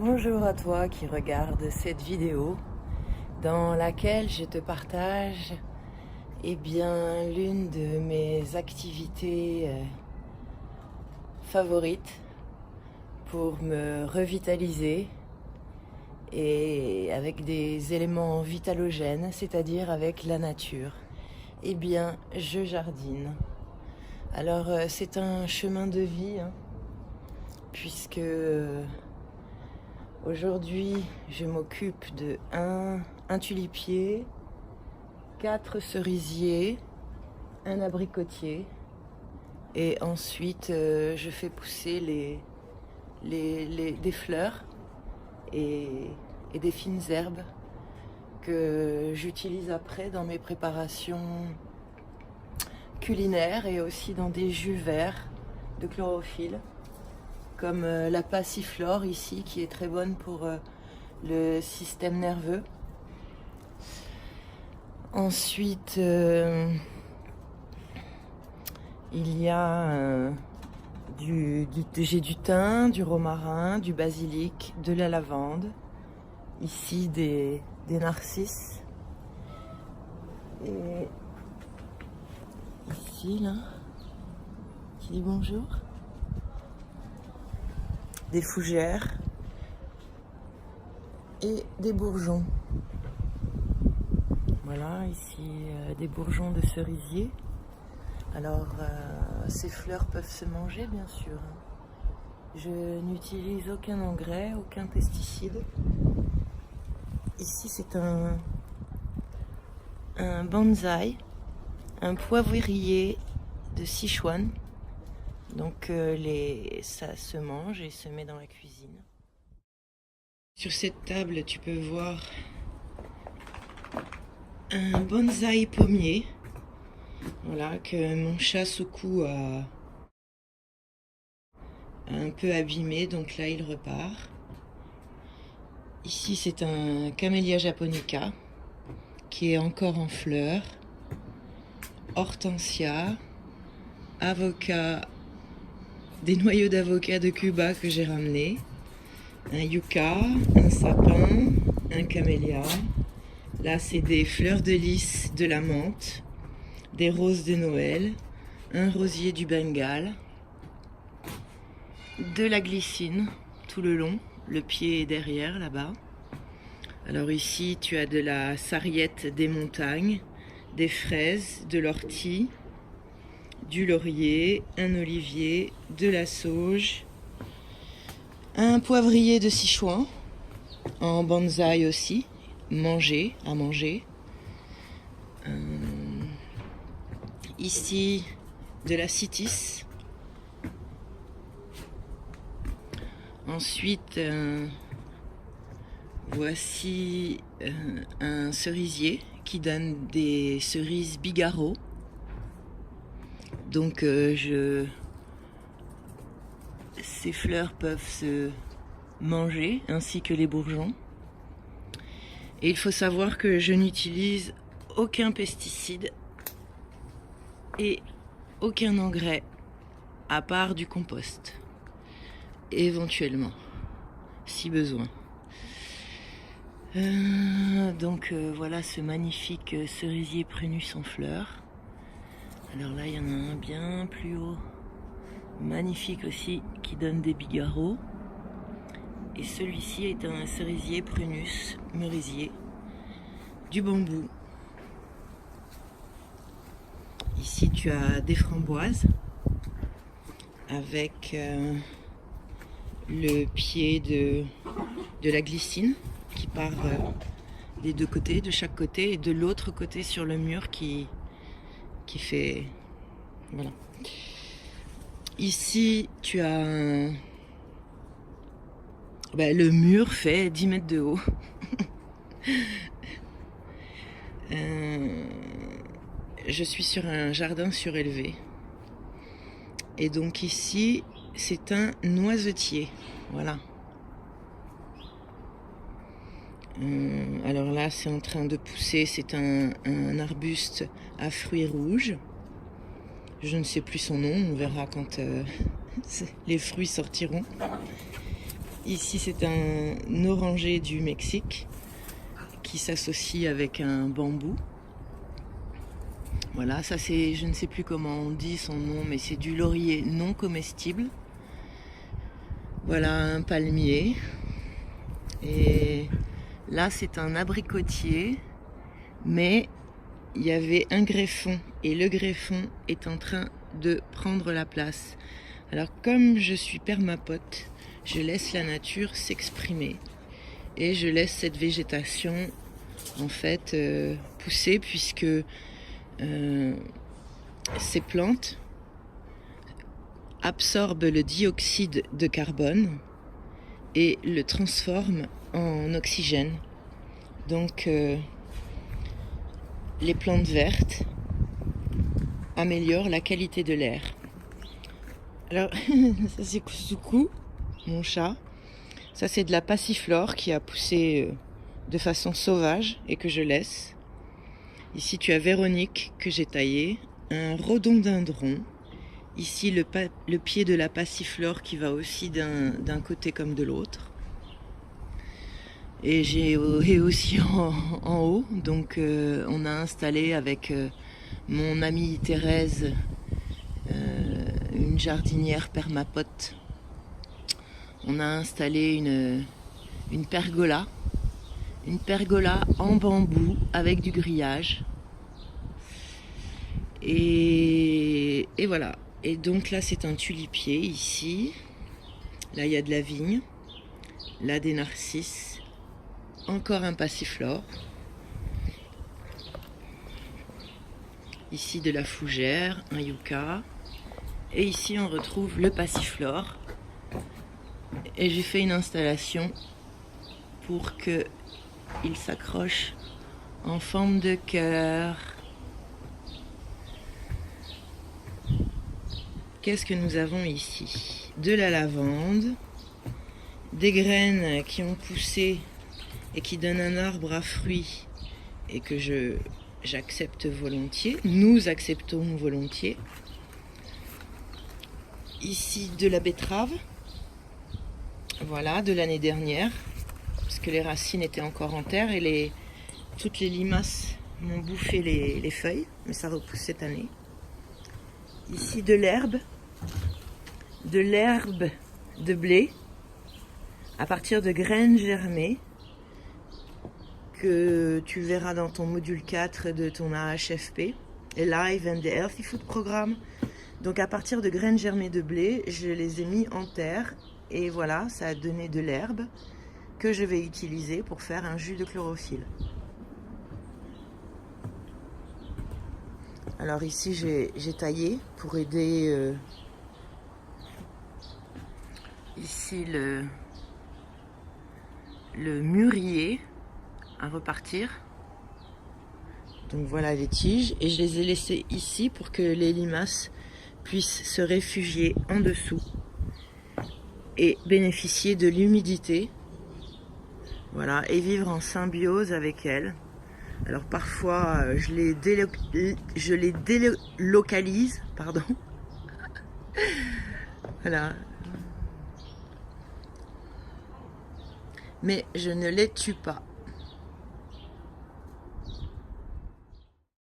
Bonjour à toi qui regarde cette vidéo dans laquelle je te partage l'une de mes activités favorites pour me revitaliser et avec des éléments vitalogènes, c'est-à-dire avec la nature. Je jardine. Alors c'est un chemin de vie puisque aujourd'hui, je m'occupe de un tulipier, 4 cerisiers, un abricotier et ensuite je fais pousser des fleurs et des fines herbes que j'utilise après dans mes préparations culinaires et aussi dans des jus verts de chlorophylle, comme la passiflore ici, qui est très bonne pour le système nerveux. Ensuite, il y a j'ai du thym, du romarin, du basilic, de la lavande. Ici, des narcisses. Et ici, là, qui dit bonjour. Des fougères et des bourgeons. Voilà, ici des bourgeons de cerisier. Alors, ces fleurs peuvent se manger, bien sûr. Je n'utilise aucun engrais, aucun pesticide. Ici, c'est un bonsaï, un poivrier de Sichuan. Donc ça se mange et se met dans la cuisine. Sur cette table, tu peux voir un bonsaï pommier, voilà, que mon chat Soukou a un peu abîmé, donc là il repart. Ici c'est un camélia japonica qui est encore en fleurs, hortensia, avocat, des noyaux d'avocat de Cuba que j'ai ramenés, un yucca, un sapin, un camélia. Là c'est des fleurs de lys de la menthe, des roses de Noël, un rosier du Bengale, de la glycine tout le long, le pied est derrière là-bas. Alors ici tu as de la sarriette des montagnes, des fraises, de l'ortie, du laurier, un olivier, de la sauge, un poivrier de Sichuan, en bonsaï aussi, à manger. Ici, de la citis. Ensuite, voici un cerisier qui donne des cerises Bigarreau. Donc ces fleurs peuvent se manger ainsi que les bourgeons. Et il faut savoir que je n'utilise aucun pesticide et aucun engrais à part du compost, éventuellement, si besoin. Voilà ce magnifique cerisier prunus en fleurs. Alors là, il y en a un bien plus haut, magnifique aussi, qui donne des bigarreaux. Et celui-ci est un cerisier prunus merisier, du bambou. Ici, tu as des framboises avec le pied de la glycine qui part des deux côtés, de chaque côté, et de l'autre côté sur le mur qui fait... Voilà. Ici, tu as... le mur fait 10 mètres de haut. Je suis sur un jardin surélevé. Et donc ici, c'est un noisetier. Voilà. Alors là, c'est en train de pousser. C'est un arbuste à fruits rouges. Je ne sais plus son nom. On verra quand les fruits sortiront. Ici, c'est un oranger du Mexique qui s'associe avec un bambou. Voilà, ça c'est, je ne sais plus comment on dit son nom, mais c'est du laurier non comestible. Voilà un palmier. Et là, c'est un abricotier, mais il y avait un greffon et le greffon est en train de prendre la place. Alors comme je suis permapote, je laisse la nature s'exprimer et je laisse cette végétation en fait pousser, puisque ces plantes absorbent le dioxyde de carbone et le transforment en oxygène. Donc les plantes vertes améliorent la qualité de l'air. Alors ça c'est Kusuku, mon chat. Ça c'est de la passiflore qui a poussé de façon sauvage et que je laisse. Ici tu as Véronique que j'ai taillé, un rhododendron. Ici le pied de la passiflore qui va aussi d'un côté comme de l'autre. Et j'ai aussi en haut, donc on a installé avec mon amie Thérèse une jardinière permapote. On a installé une pergola en bambou avec du grillage. Et voilà. Et donc là c'est un tulipier ici. Là il y a de la vigne. Là des narcisses. Encore un passiflore. Ici de la fougère, un yucca. Et ici on retrouve le passiflore. Et j'ai fait une installation pour que il s'accroche en forme de cœur. Qu'est-ce que nous avons ici? De la lavande, des graines qui ont poussé et qui donnent un arbre à fruits et que j'accepte volontiers, nous acceptons volontiers. Ici de la betterave, voilà, de l'année dernière, parce que les racines étaient encore en terre et toutes les limaces m'ont bouffé les feuilles, mais ça repousse cette année. Ici de l'herbe de blé à partir de graines germées que tu verras dans ton module 4 de ton AHFP, Alive and the Healthy Food Programme. Donc à partir de graines germées de blé, je les ai mis en terre et voilà, ça a donné de l'herbe que je vais utiliser pour faire un jus de chlorophylle. Alors ici j'ai taillé pour aider ici le mûrier à repartir. Donc voilà les tiges et je les ai laissées ici pour que les limaces puissent se réfugier en dessous et bénéficier de l'humidité. Voilà, et vivre en symbiose avec elles. Alors parfois je les délocalise, pardon. Voilà. Mais je ne les tue pas.